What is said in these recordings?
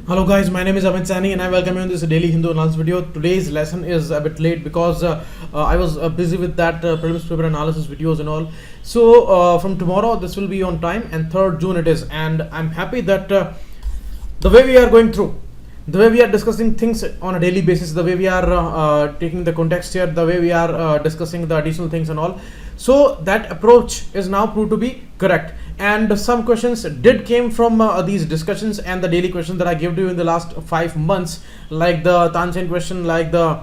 Hello guys, my name is Amit Sani and I welcome you in this daily Hindu analysis video. Today's lesson is a bit late because I was busy with that prelims paper analysis videos and all. So from tomorrow this will be on time, and 3rd June it is, and I'm happy that the way we are going through, the way we are discussing things on a daily basis, the way we are taking the context here, the way we are discussing the additional things and all, so that approach is now proved to be correct. And some questions did came from these discussions and the daily questions that I gave to you in the last 5 months, like the Tanchen question, like the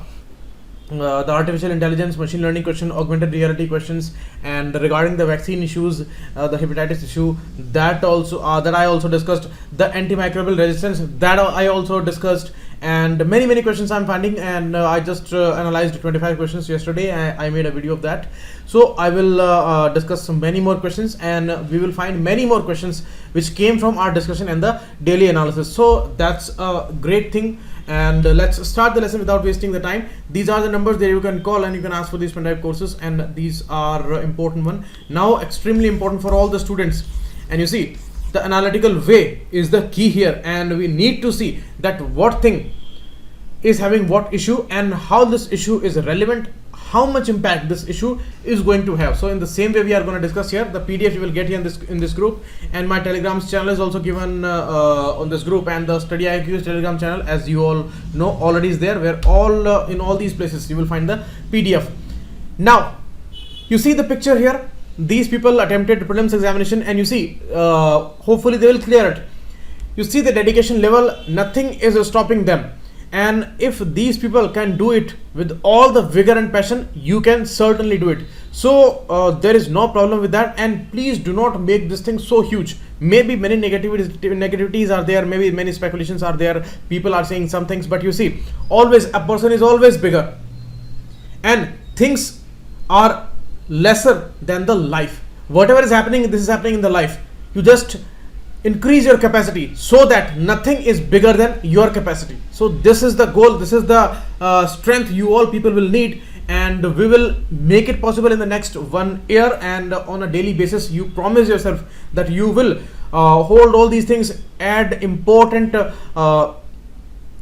artificial intelligence, machine learning question, augmented reality questions, and regarding the vaccine issues, the hepatitis issue, that I also discussed, the antimicrobial resistance, that I also discussed, and many questions I'm finding, and I just analyzed 25 questions yesterday. I made a video of that, so I will discuss many more questions, and we will find many more questions which came from our discussion and the daily analysis. So that's a great thing, and let's start the lesson without wasting the time. These are the numbers that you can call and you can ask for these pen type courses, and these are important one, now extremely important for all the students. And you see, the analytical way is the key here, and we need to see that what thing is having what issue and how this issue is relevant, how much impact this issue is going to have. So in the same way we are going to discuss here. The PDF you will get here in this group, and my Telegram's channel is also given on this group, and the StudyIQ's Telegram channel, as you all know, already is there, where all in all these places you will find the PDF. Now you see the picture here. These people attempted prelims examination, and you see hopefully they will clear it. You see the dedication level, nothing is stopping them, and if these people can do it with all the vigor and passion, you can certainly do it. So there is no problem with that, and please do not make this thing so huge. Maybe many negativities are there, maybe many speculations are there, people are saying some things, but you see, always a person is always bigger, and things are lesser than the life. Whatever is happening, this is happening in the life. You just increase your capacity so that nothing is bigger than your capacity. So this is the goal, this is the strength you all people will need, and we will make it possible in the next 1 year. And on a daily basis, you promise yourself that you will hold all these things, add important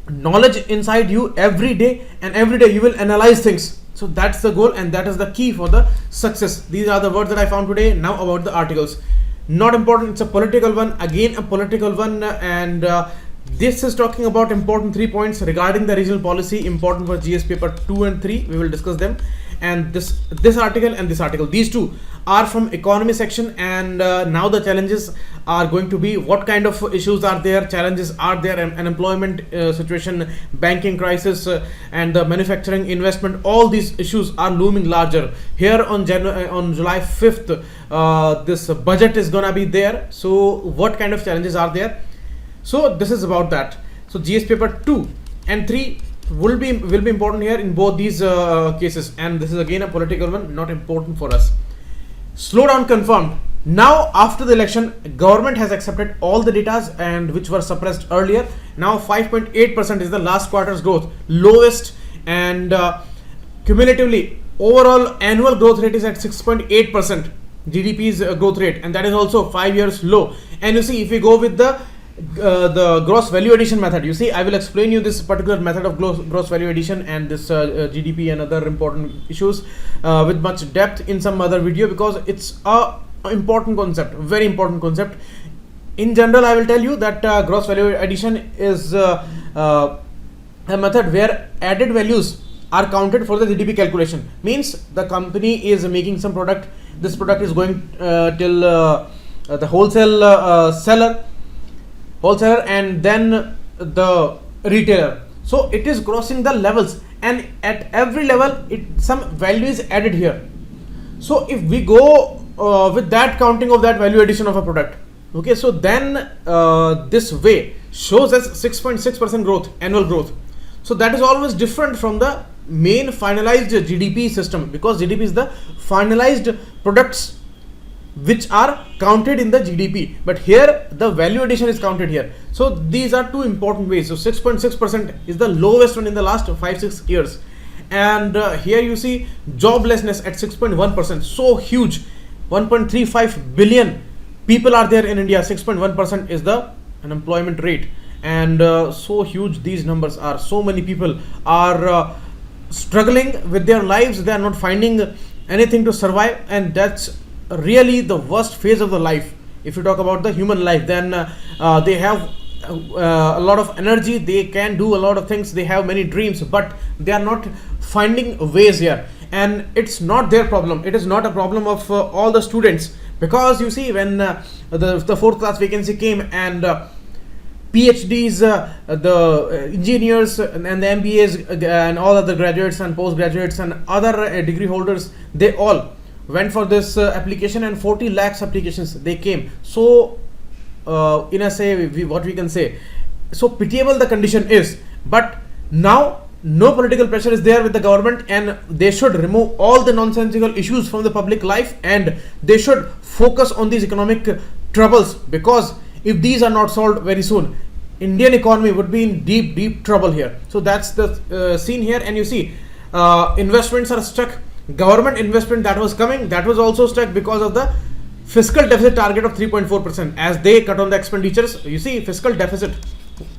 knowledge inside you every day, and every day you will analyze things. So that's the goal, and that is the key for the success. These are the words that I found today. Now about the articles. Not important, it's a political one, again a political one, and this is talking about important 3 points regarding the regional policy, important for GS paper 2 and 3. We will discuss them. And this article and this article, these two are from economy section, and now the challenges are going to be what kind of issues are there, challenges are there, unemployment situation, banking crisis, and the manufacturing investment. All these issues are looming larger here on July 5th. This budget is gonna be there. So what kind of challenges are there? So this is about that. So GS paper 2 and 3 will be important here in both these cases, and this is again a political one, not important for us. Slowdown confirmed. Now after the election, government has accepted all the data and which were suppressed earlier. Now 5.8% is the last quarter's growth, lowest, and cumulatively overall annual growth rate is at 6.8%, GDP's growth rate, and that is also 5 years low. And you see, if we go with the gross value addition method, you see, I will explain you this particular method of gross value addition and this GDP and other important issues with much depth in some other video, because it's a important concept, very important concept. In general, I will tell you that gross value addition is a method where added values are counted for the GDP calculation. Means the company is making some product, this product is going till the wholesaler, and then the retailer. So it is crossing the levels, and at every level some value is added here. So if we go with that counting of that value addition of a product, okay, so then this way shows us 6.6% growth, annual growth. So that is always different from the main finalized GDP system, because GDP is the finalized products which are counted in the GDP, but here the value addition is counted here. So these are two important ways. So 6.6% is the lowest one in the last 5-6 years, and here you see joblessness at 6.1%, so huge. 1.35 billion people are there in India. 6.1% is the unemployment rate, and so huge these numbers are. So many people are struggling with their lives. They are not finding anything to survive, and that's really the worst phase of the life. If you talk about the human life, then they have a lot of energy, they can do a lot of things, they have many dreams, but they are not finding ways here. And it's not their problem, it is not a problem of all the students, because you see, when the fourth class vacancy came, and PhDs, the engineers and the MBAs and all other graduates and postgraduates and other degree holders, they all went for this application, and 40 lakhs applications they came. So in a say, what we can say, so pitiable the condition is. But now no political pressure is there with the government, and they should remove all the nonsensical issues from the public life, and they should focus on these economic troubles, because if these are not solved very soon, Indian economy would be in deep trouble here. So that's the scene here. And you see, investments are stuck. Government investment that was coming, that was also stuck because of the fiscal deficit target of 3.4%. as they cut on the expenditures. You see, fiscal deficit,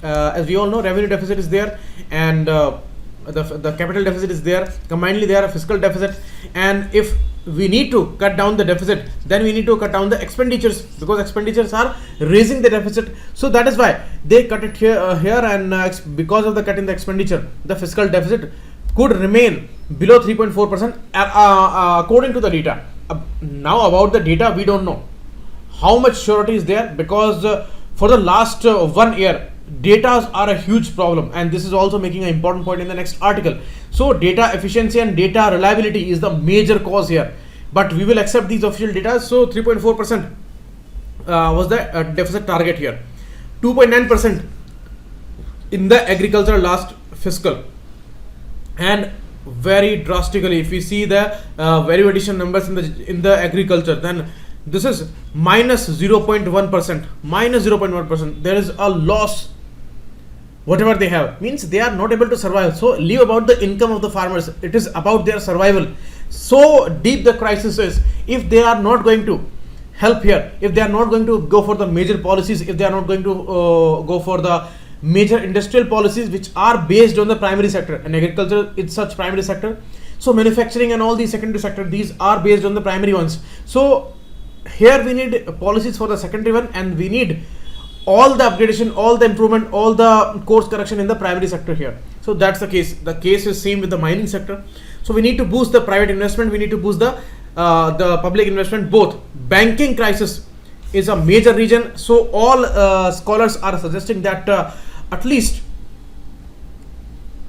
as we all know, revenue deficit is there, and the capital deficit is there. Combinedly they are a fiscal deficit, and if we need to cut down the deficit, then we need to cut down the expenditures, because expenditures are raising the deficit. So that is why they cut it here, and because of the cut in the expenditure, the fiscal deficit could remain below 3.4% according to the data. Now about the data, we don't know how much surety is there, because for the last 1 year, data are a huge problem, and this is also making an important point in the next article. So data efficiency and data reliability is the major cause here, but we will accept these official data. So 3.4% was the deficit target here, 2.9% in the agriculture last fiscal, and very drastically, if we see the value addition numbers in the agriculture, then this is minus 0.1%. Minus 0.1%. There is a loss. Whatever they have, means they are not able to survive. So leave about the income of the farmers, it is about their survival. So deep the crisis is. If they are not going to help here, if they are not going to go for the major policies, if they are not going to go for the major industrial policies which are based on the primary sector, and agriculture is such primary sector, so manufacturing and all these secondary sector, these are based on the primary ones. So here we need policies for the secondary one, and we need all the upgradation, all the improvement, all the course correction in the primary sector here. So that's the case. The case is same with the mining sector. So we need to boost the private investment, we need to boost the public investment both. Banking crisis is a major region. So all scholars are suggesting that at least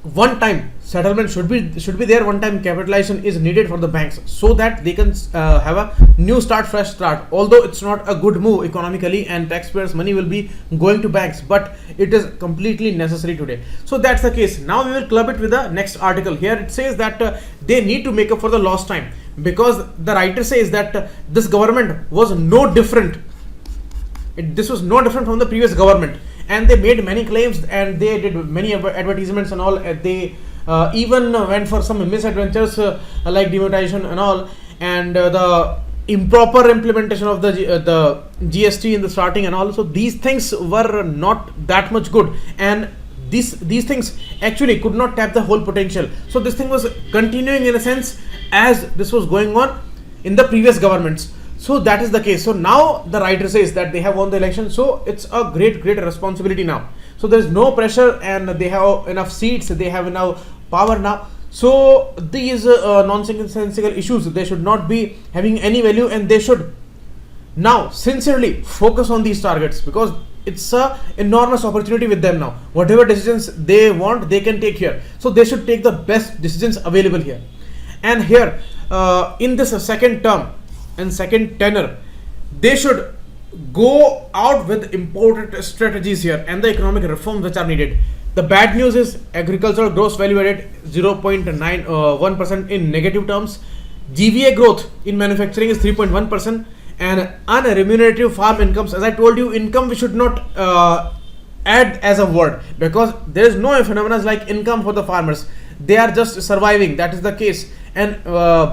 one time settlement should be there, one time capitalization is needed for the banks, so that they can have a new start, fresh start. Although it's not a good move economically, and taxpayers' money will be going to banks, but it is completely necessary today. So that's the case. Now we will club it with the next article. Here it says that they need to make up for the lost time, because the writer says that this government was no different. This was no different from the previous government, and they made many claims, and they did many advertisements and all. They even went for some misadventures like demonetization and all, and the improper implementation of the GST in the starting and all. So these things were not that much good, and these things actually could not tap the whole potential. So this thing was continuing in a sense as this was going on in the previous governments. So that is the case. So now the writer says that they have won the election, so it's a great responsibility now. So there is no pressure, and they have enough seats, they have enough power now. So these nonsensical issues, they should not be having any value, and they should now sincerely focus on these targets, because it's a enormous opportunity with them now. Whatever decisions they want, they can take here. So they should take the best decisions available here. And here in this second term and second tenure, they should go out with important strategies here and the economic reforms which are needed. The bad news is agricultural gross value added 0.91% in negative terms. GVA growth in manufacturing is 3.1%, and unremunerative farm incomes, as I told you, income we should not add as a word, because there is no phenomenon like income for the farmers. They are just surviving, that is the case. And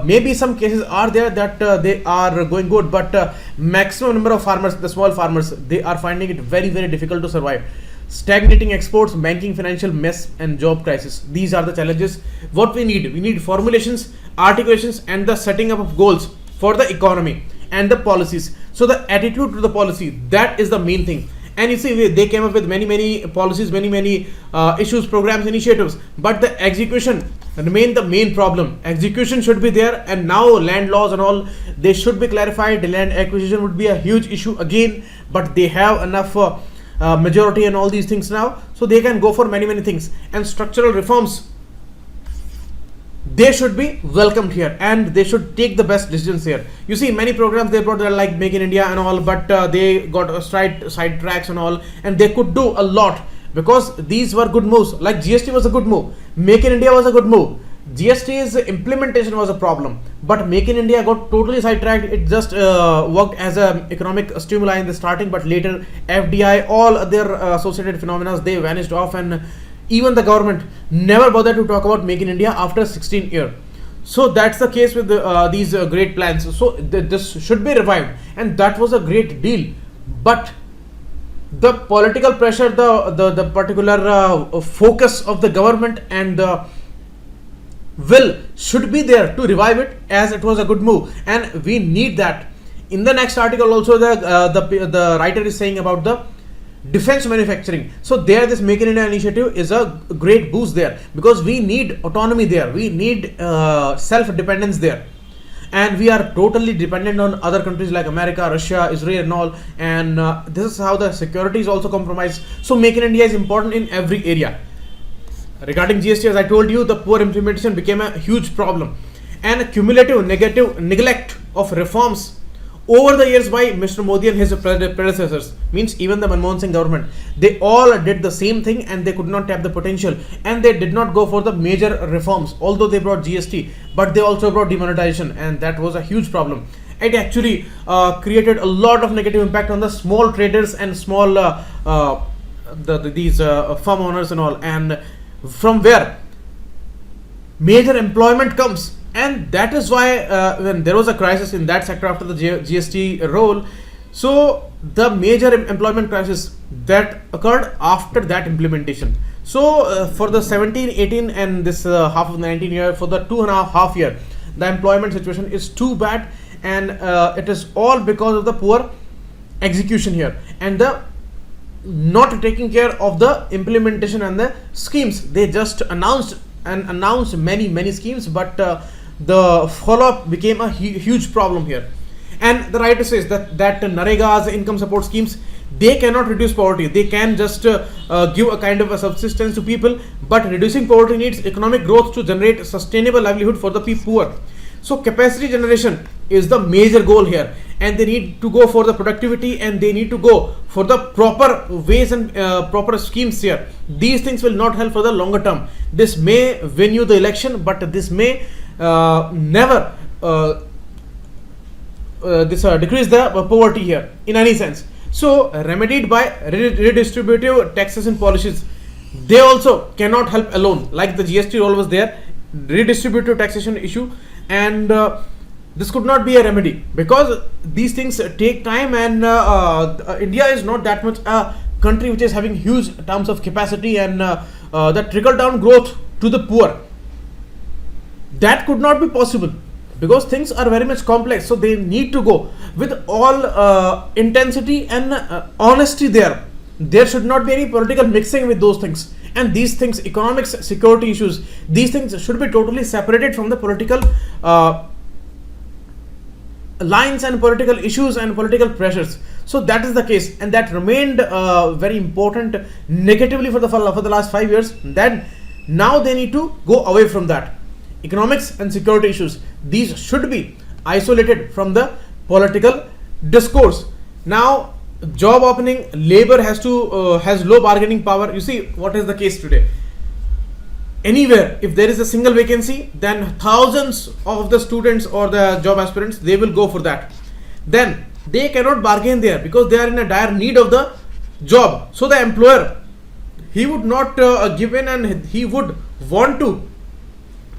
maybe some cases are there that they are going good, but maximum number of farmers, the small farmers, they are finding it very difficult to survive. stagnating exports, banking, financial mess, and job crisis. These are the challenges. What we need formulations, articulations, and the setting up of goals for the economy and the policies. So the attitude to the policy, that is the main thing. And you see, they came up with many policies, many issues, programs, initiatives, but the execution remain the main problem. Execution should be there, and now land laws and all, they should be clarified. The land acquisition would be a huge issue again, but they have enough majority and all these things now, so they can go for many things. And structural reforms, they should be welcomed here, and they should take the best decisions here. You see, many programs they brought, like Make in India and all, but they got side tracks and all, and they could do a lot because these were good moves. Like GST was a good move, Make in India was a good move. GST's implementation was a problem, but Make in India got totally sidetracked. It just worked as an economic stimuli in the starting, but later FDI, all other associated phenomena, they vanished off, and even the government never bothered to talk about Make in India after 16 years. So that's the case with these great plans. So this should be revived, and that was a great deal. But the political pressure, the particular focus of the government and the will should be there to revive it, as it was a good move, and we need that. In the next article also, the writer is saying about the defense manufacturing. So there, this Make in India initiative is a great boost there, because we need autonomy there, we need self-dependence there, and we are totally dependent on other countries like America, Russia, Israel and all, and this is how the security is also compromised. So Make in India is important in every area. Regarding GST, as I told you, the poor implementation became a huge problem, and a cumulative negative neglect of reforms over the years by Mr. Modi and his predecessors, means even the Manmohan Singh government, they all did the same thing, and they could not tap the potential, and they did not go for the major reforms. Although they brought GST, but they also brought demonetization, and that was a huge problem. It actually created a lot of negative impact on the small traders and small these farm owners and all, and from where major employment comes. And that is why when there was a crisis in that sector after the GST roll, so the major employment crisis that occurred after that implementation. So for the 17, 18 and this half of the 19 year, for the 2.5 year, the employment situation is too bad, and it is all because of the poor execution here, and the not taking care of the implementation and the schemes. They just announced many schemes, but the follow-up became a huge problem here. And the writer says that Narega's income support schemes, they cannot reduce poverty. They can just give a kind of a subsistence to people, but reducing poverty needs economic growth to generate sustainable livelihood for the poor. So capacity generation is the major goal here, and they need to go for the productivity, and they need to go for the proper ways and proper schemes here. These things will not help for the longer term. This may win you the election, but this may never decrease the poverty here in any sense. So remedied by redistributive taxes and policies, they also cannot help alone. Like the GST roll was there, redistributive taxation issue, and this could not be a remedy, because these things take time, and India is not that much a country which is having huge terms of capacity, and the trickle down growth to the poor, that could not be possible, because things are very much complex. So they need to go with all intensity and honesty there. There should not be any political mixing with those things, and these things, economics, security issues, these things should be totally separated from the political lines and political issues and political pressures. So that is the case, and that remained very important negatively for the last 5 years. Then now they need to go away from that. Economics and security issues, these should be isolated from the political discourse. Now job opening, labor has low bargaining power. You see what is the case today. Anywhere, if there is a single vacancy, then thousands of the students or the job aspirants, they will go for that. Then they cannot bargain there, because they are in a dire need of the job. So the employer, he would not give in, and he would want to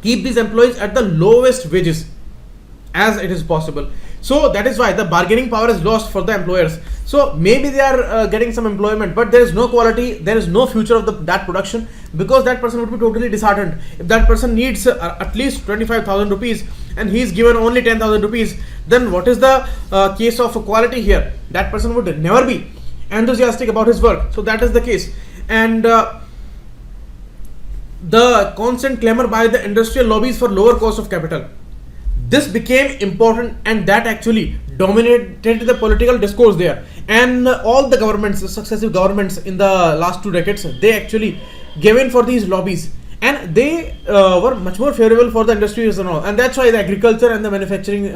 keep these employees at the lowest wages as it is possible. So that is why the bargaining power is lost for the employers. So maybe they are getting some employment, but there is no quality, there is no future of that production, because that person would be totally disheartened. If that person needs at least 25,000 rupees and he is given only 10,000 rupees, then what is the case of quality here? That person would never be enthusiastic about his work. So that is the case. And the constant clamor by the industrial lobbies for lower cost of capital, this became important, and that actually dominated the political discourse there. And all the governments, the successive governments in the last 2 decades, they actually gave in for these lobbies, and they were much more favorable for the industries and all. And that's why the agriculture and the manufacturing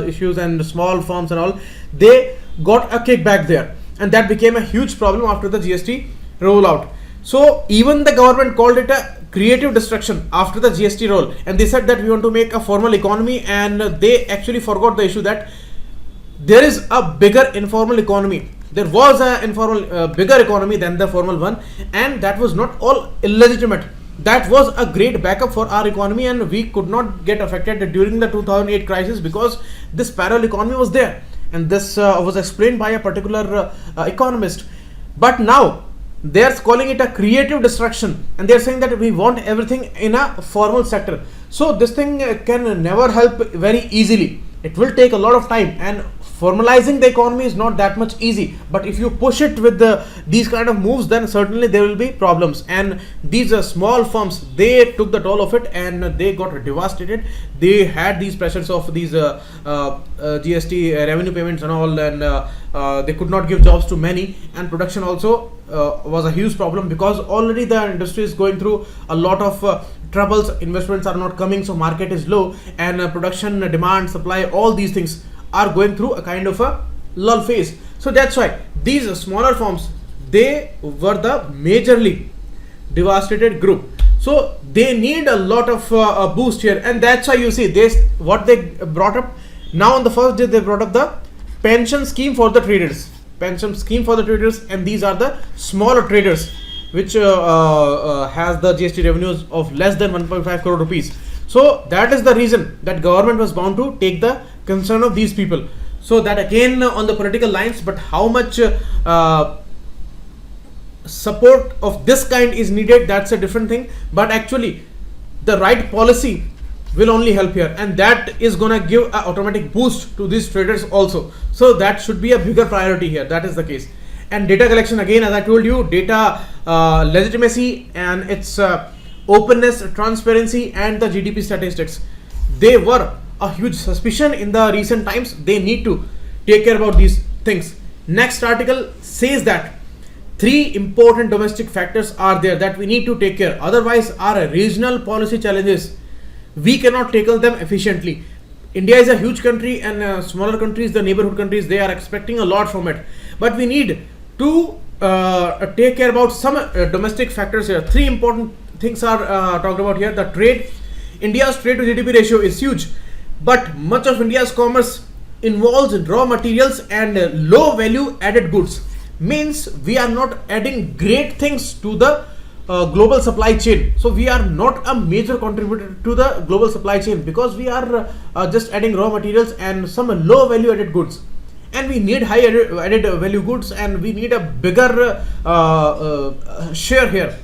issues and the small firms and all, they got a kickback there, and that became a huge problem after the GST rollout. So even the government called it a creative destruction after the GST roll, and they said that we want to make a formal economy, and they actually forgot the issue that there is a bigger informal economy. There was a informal bigger economy than the formal one, and that was not all illegitimate. That was a great backup for our economy, and we could not get affected during the 2008 crisis because this parallel economy was there, and this was explained by a particular economist. But now they are calling it a creative destruction, and they are saying that we want everything in a formal sector. So this thing can never help very easily. It will take a lot of time, and formalizing the economy is not that much easy. But if you push it with these kind of moves, then certainly there will be problems. And these small firms, they took the toll of it, and they got devastated. They had these pressures of these GST revenue payments and all, and they could not give jobs to many, and production also was a huge problem, because already the industry is going through a lot of troubles. Investments are not coming, so market is low, and production, demand, supply, all these things are going through a kind of a lull phase. So that's why these smaller firms, they were the majorly devastated group. So they need a lot of a boost here, and that's why you see this, what they brought up now on the first day. They brought up the pension scheme for the traders, and these are the smaller traders which has the GST revenues of less than 1.5 crore rupees. So that is the reason that government was bound to take the concern of these people. So that again on the political lines, but how much support of this kind is needed, that's a different thing. But actually the right policy will only help here, and that is gonna give an automatic boost to these traders also. So that should be a bigger priority here. That is the case. And data collection, again, as I told you, data legitimacy and its openness, transparency, and the GDP statistics, they were a huge suspicion in the recent times. They need to take care about these things. Next article says that 3 important domestic factors are there that we need to take care. Otherwise, our regional policy challenges, we cannot tackle them efficiently. India is a huge country, and smaller countries, the neighborhood countries, they are expecting a lot from it. But we need to take care about some domestic factors here. 3 important things are talked about here. The trade. India's trade to GDP ratio is huge, but much of India's commerce involves raw materials and low value added goods. Means we are not adding great things to the global supply chain. So we are not a major contributor to the global supply chain, because we are just adding raw materials and some low value added goods. And we need high added value goods, and we need a bigger share here.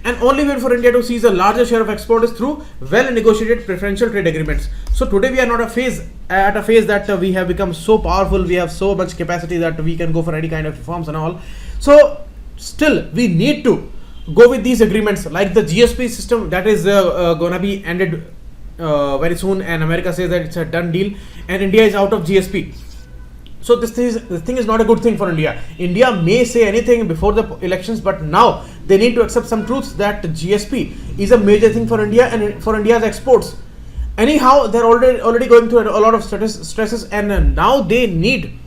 And only way for India to seize a larger share of export is through well negotiated preferential trade agreements. So today we are not at a phase that we have become so powerful, we have so much capacity that we can go for any kind of reforms and all. So still we need to go with these agreements, like the GSP system that is gonna be ended very soon, and America says that it's a done deal, and India is out of GSP. So this thing is not a good thing for India. India may say anything before the elections, but now they need to accept some truths that GSP is a major thing for India and for India's exports. Anyhow, they're already going through a lot of stresses, and now they need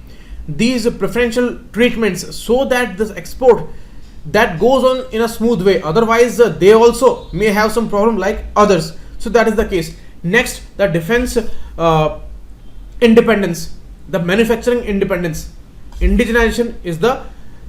these preferential treatments so that this export that goes on in a smooth way. Otherwise, they also may have some problem like others. So that is the case. Next, the defense independence. The manufacturing independence, indigenization is the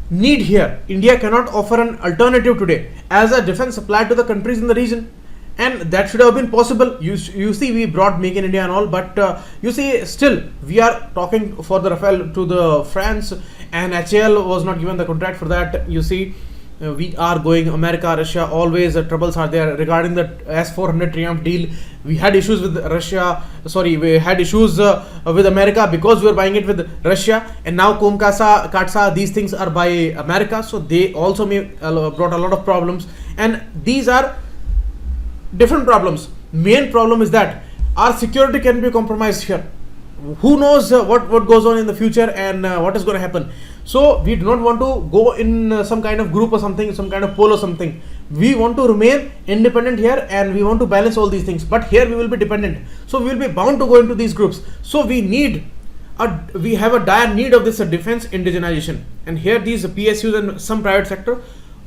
need here. India cannot offer an alternative today as a defense supplier to the countries in the region. and that should have been possible. You see, we brought Make in India and all, but you see, still we are talking for the Rafale to the France, and HAL was not given the contract for that. You see, we are going America, Russia, always troubles are there regarding the S-400 Triumph deal. We had issues with Russia, we had issues with America because we were buying it with Russia, and now Komkasa, Katsa, these things are by America, so they also brought a lot of problems, and these are different problems. Main problem is that our security can be compromised here. Who knows what goes on in the future and what is going to happen. So we do not want to go in some kind of group or something, some kind of poll or something. We want to remain independent here, and we want to balance all these things. But here we will be dependent, so we will be bound to go into these groups. So we have a dire need of this defense indigenization, and here these PSUs and some private sector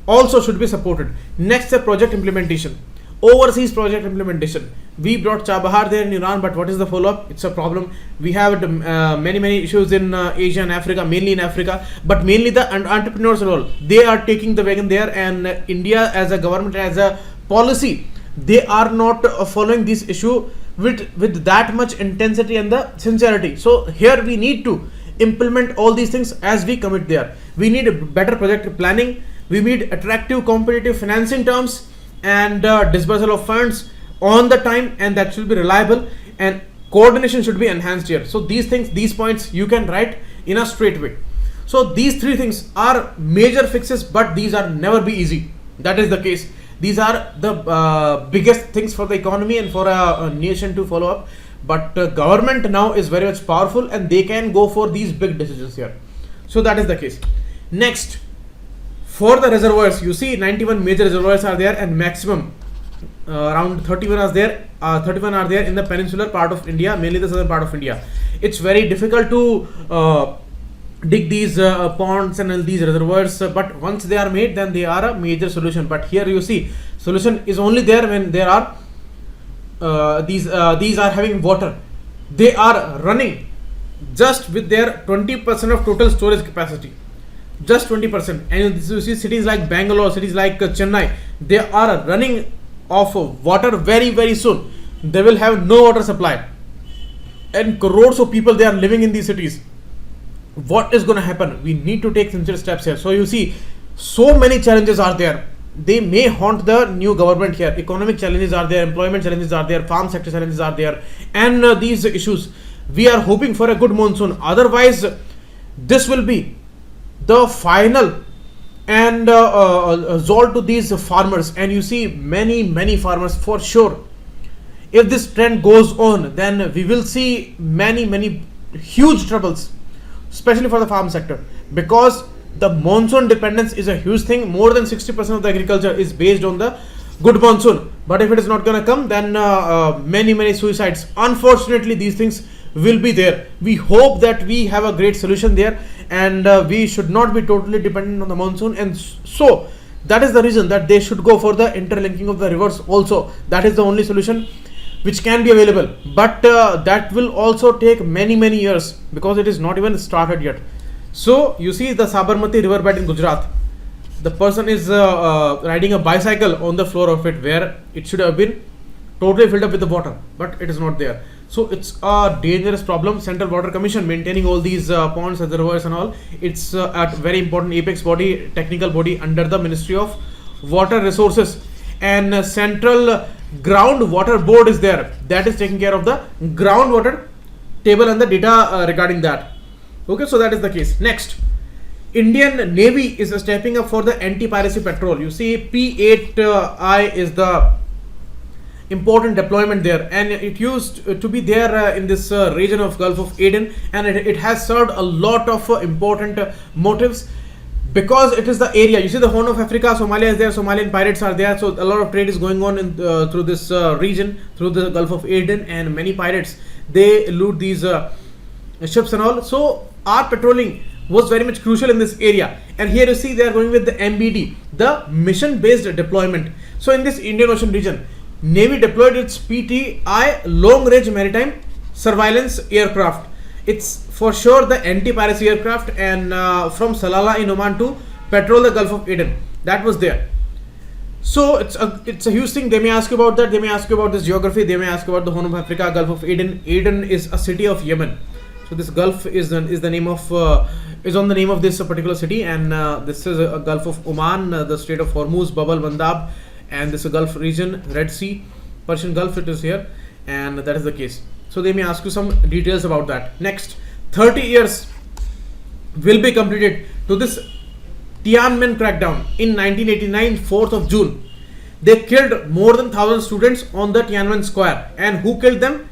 also should be supported. Next, the project implementation. Overseas project implementation. We brought Chabahar there in Iran, but what is the follow-up? It's a problem. We have many issues in Asia and Africa, mainly in Africa, but mainly the entrepreneurs and all. They are taking the wagon there, and India as a government, as a policy, they are not following this issue with that much intensity and the sincerity. So here we need to implement all these things as we commit there. We need a better project planning. We need attractive competitive financing terms, and disbursal of funds on the time, and that should be reliable, and coordination should be enhanced here. So these things, these points you can write in a straight way. So these three things are major fixes, but these are never be easy. That is the case. These are the biggest things for the economy and for a nation to follow up. But government now is very much powerful, and they can go for these big decisions here. So that is the case. Next, for the reservoirs, you see 91 major reservoirs are there, and maximum around 31 are there. 31 are there in the peninsular part of India, mainly the southern part of India. It's very difficult to dig these ponds and these reservoirs, but once they are made, then they are a major solution. But here you see, solution is only there when there are these are having water. They are running just with their 20% of total storage capacity. Just 20%. And you see cities like Bangalore, cities like Chennai, they are running off of water very soon. They will have no water supply, and crores of people, they are living in these cities. What is going to happen? We need to take sincere steps here. So you see, so many challenges are there. They may haunt the new government here. Economic challenges are there, employment challenges are there, farm sector challenges are there, and these issues. We are hoping for a good monsoon. Otherwise, this will be the final and result to these farmers. And you see many farmers, for sure, if this trend goes on, then we will see many huge troubles, especially for the farm sector, because the monsoon dependence is a huge thing. More than 60% of the agriculture is based on the good monsoon. But if it is not going to come, then many suicides. Unfortunately, these things will be there. We hope that we have a great solution there, and we should not be totally dependent on the monsoon. And so that is the reason that they should go for the interlinking of the rivers also. That is the only solution which can be available, but that will also take many years, because it is not even started yet. So you see the Sabarmati riverbed in Gujarat, the person is riding a bicycle on the floor of it, where it should have been totally filled up with the water, but it is not there. So it's a dangerous problem. Central Water Commission maintaining all these ponds, reservoirs and all. It's a very important apex body, technical body under the Ministry of Water Resources, and Central Groundwater Board is there, that is taking care of the groundwater table and the data regarding that. Okay, so that is the case. Next, Indian Navy is stepping up for the anti-piracy patrol. You see, P8I is the important deployment there, and it used to be there in this region of Gulf of Aden, and it has served a lot of important motives, because it is the area. You see the Horn of Africa, Somalia is there, Somalian pirates are there, so a lot of trade is going on in, through this region, through the Gulf of Aden, and many pirates, they loot these ships and all. So our patrolling was very much crucial in this area, and here you see they are going with the MBD, the mission based deployment. So in this Indian Ocean region, Navy deployed its PTI long range maritime surveillance aircraft. It's for sure the anti-piracy aircraft, and from Salalah in Oman to patrol the Gulf of Aden, that was there. So it's a huge thing. They may ask you about that. They may ask you about this geography. They may ask you about the Horn of Africa, Gulf of Aden. Aden is a city of Yemen. So this Gulf is the name of is on the name of this particular city, and this is a Gulf of Oman, the Strait of Hormuz, Bab al Mandab, and this is a Gulf region, Red Sea, Persian Gulf. It is here, and that is the case. So they may ask you some details about that. Next, 30 years will be completed to this Tiananmen Crackdown in 1989, 4th of June. They killed more than 1,000 students on the Tiananmen Square, and who killed them?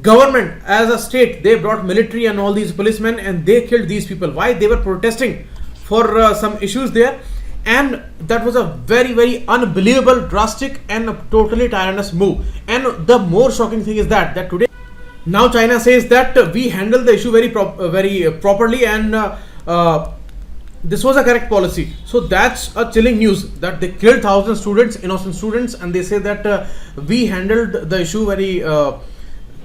Government as a state. They brought military and all these policemen, and they killed these people. Why? They were protesting for some issues there, and that was a very, very unbelievable, drastic, and a totally tyrannous move. And the more shocking thing is that today, now China says that we handled the issue very properly, and this was a correct policy. So that's a chilling news, that they killed 1,000 students, innocent students, and they say that we handled the issue very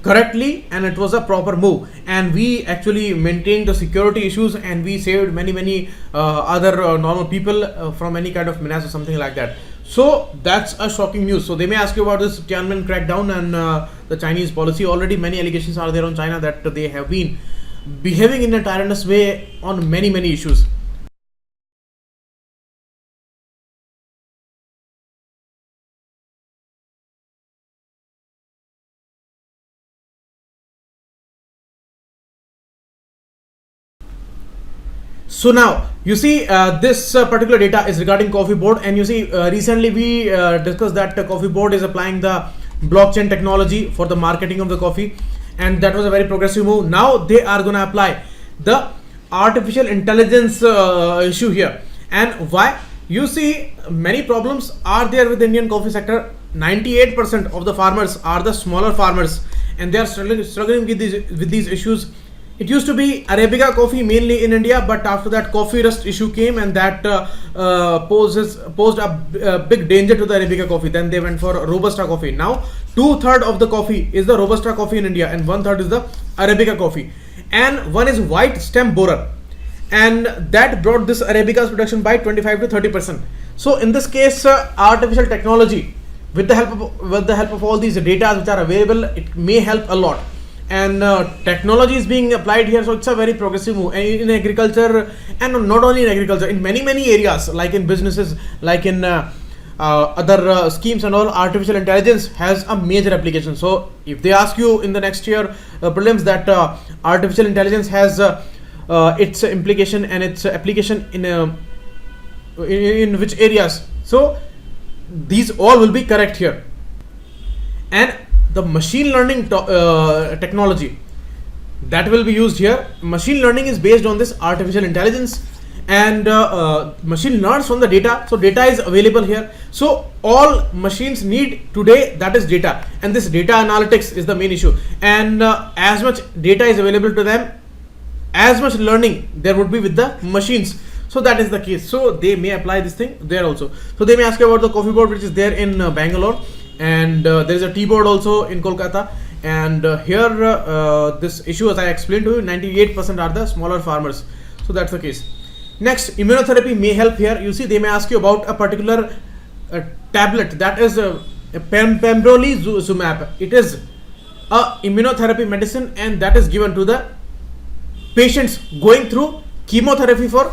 correctly, and it was a proper move, and we actually maintained the security issues, and we saved many other normal people from any kind of menace or something like that. So that's a shocking news. So they may ask you about this Tiananmen crackdown and the Chinese policy. Already many allegations are there on China that they have been behaving in a tyrannous way on many issues. So now you see this particular data is regarding Coffee Board, and you see recently we discussed that Coffee Board is applying the blockchain technology for the marketing of the coffee, and that was a very progressive move. Now they are going to apply the artificial intelligence issue here. And why? You see many problems are there with the Indian coffee sector. 98% of the farmers are the smaller farmers, and they are struggling with these issues. It used to be Arabica coffee mainly in India, but after that coffee rust issue came, and that posed a big danger to the Arabica coffee. Then they went for Robusta coffee. Now 2/3 of the coffee is the Robusta coffee in India, and 1/3 is the Arabica coffee, and one is white stem borer, and that brought this Arabica's production by 25 to 30%. So in this case, artificial technology with the help of all these data which are available, it may help a lot. And technology is being applied here, so it's a very progressive move in agriculture, and not only in agriculture, in many areas, like in businesses, like in other schemes and all. Artificial intelligence has a major application. So if they ask you in the next year prelims that artificial intelligence has its implication and its application in which areas, so these all will be correct here. And the machine learning technology that will be used here. Machine learning is based on this artificial intelligence, and machine learns from the data. So data is available here. So all machines need today, that is data, and this data analytics is the main issue. And as much data is available to them, as much learning there would be with the machines. So that is the case. So they may apply this thing there also. So they may ask you about the Coffee Board, which is there in Bangalore. And there is a tea board also in Kolkata, and here this issue, as I explained to you, 98% are the smaller farmers. So that's the case. Next, immunotherapy may help here. You see, they may ask you about a particular tablet, that is pembrolizumab. It is a immunotherapy medicine, and that is given to the patients going through chemotherapy for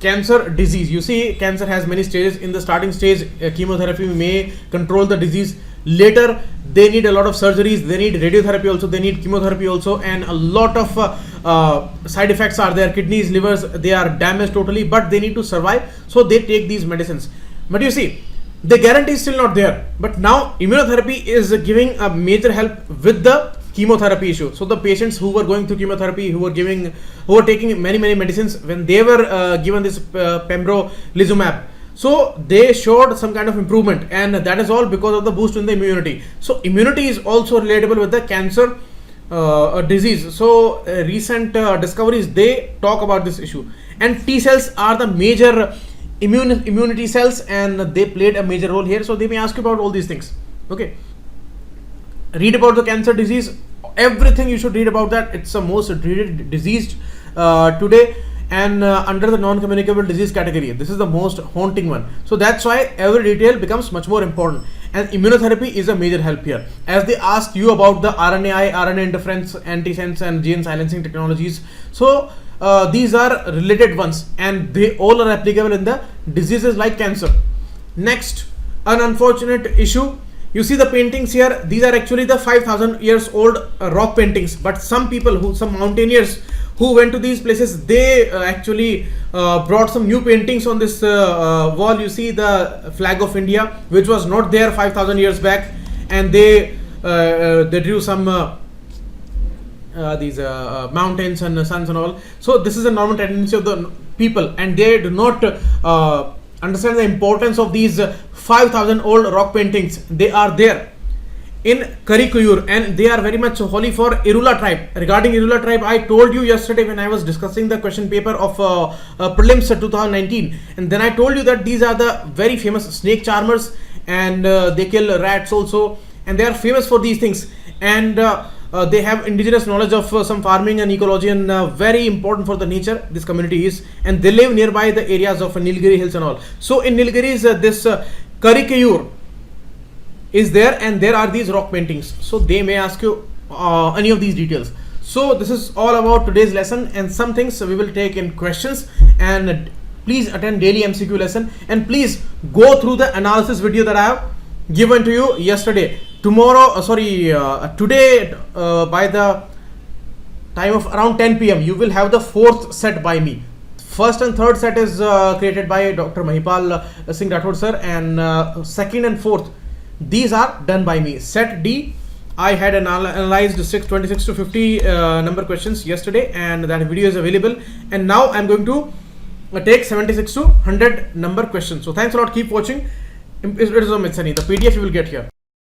cancer disease. You see, cancer has many stages. In the starting stage, chemotherapy may control the disease. Later, they need a lot of surgeries, they need radiotherapy also, they need chemotherapy also, and a lot of side effects are there. Kidneys, livers, they are damaged totally, but they need to survive, so they take these medicines. But you see, the guarantee is still not there. But now immunotherapy is giving a major help with the chemotherapy issue. So the patients who were going through chemotherapy, who were taking many medicines, when they were given this pembrolizumab, so they showed some kind of improvement, and that is all because of the boost in the immunity. So immunity is also relatable with the cancer disease. So recent discoveries, they talk about this issue. And T cells are the major immunity cells, and they played a major role here. So they may ask you about all these things. Okay, read about the cancer disease, everything you should read about that. It's the most dreaded disease today, and under the non-communicable disease category. This is the most haunting one. So that's why every detail becomes much more important. And immunotherapy is a major help here. As they asked you about the RNAi, RNA interference, antisense, and gene silencing technologies. So these are related ones, and they all are applicable in the diseases like cancer. Next, an unfortunate issue. You see the paintings here. These are actually the 5,000 years old rock paintings. But some people, some mountaineers who went to these places, they actually brought some new paintings on this wall. You see the flag of India, which was not there 5,000 years back, and they drew some these mountains and suns and all. So this is a normal tendency of the people, and they do not understand the importance of these 5,000 old rock paintings. They are there in Karikuyur, and they are very much holy for Irula tribe. Regarding Irula tribe, I told you yesterday when I was discussing the question paper of Prelims 2019, and then I told you that these are the very famous snake charmers, and they kill rats also, and they are famous for these things, and they have indigenous knowledge of some farming and ecology, and very important for the nature this community is, and they live nearby the areas of Nilgiri hills and all. So in Nilgiris, this Karikuyur is there, and there are these rock paintings. So they may ask you any of these details. So this is all about today's lesson, and some things we will take in questions. And please attend daily MCQ lesson, and please go through the analysis video that I have given to you yesterday. Today by the time of around 10 p.m. you will have the fourth set by me. First and third set is created by Dr. Mahipal Singh Rathod sir, and second and fourth, these are done by me. Set D, I had analyzed 26 to 50 number questions yesterday, and that video is available, and now I'm going to take 76 to 100 number questions. So thanks a lot, keep watching. It is Amit Sani. The PDF you will get here.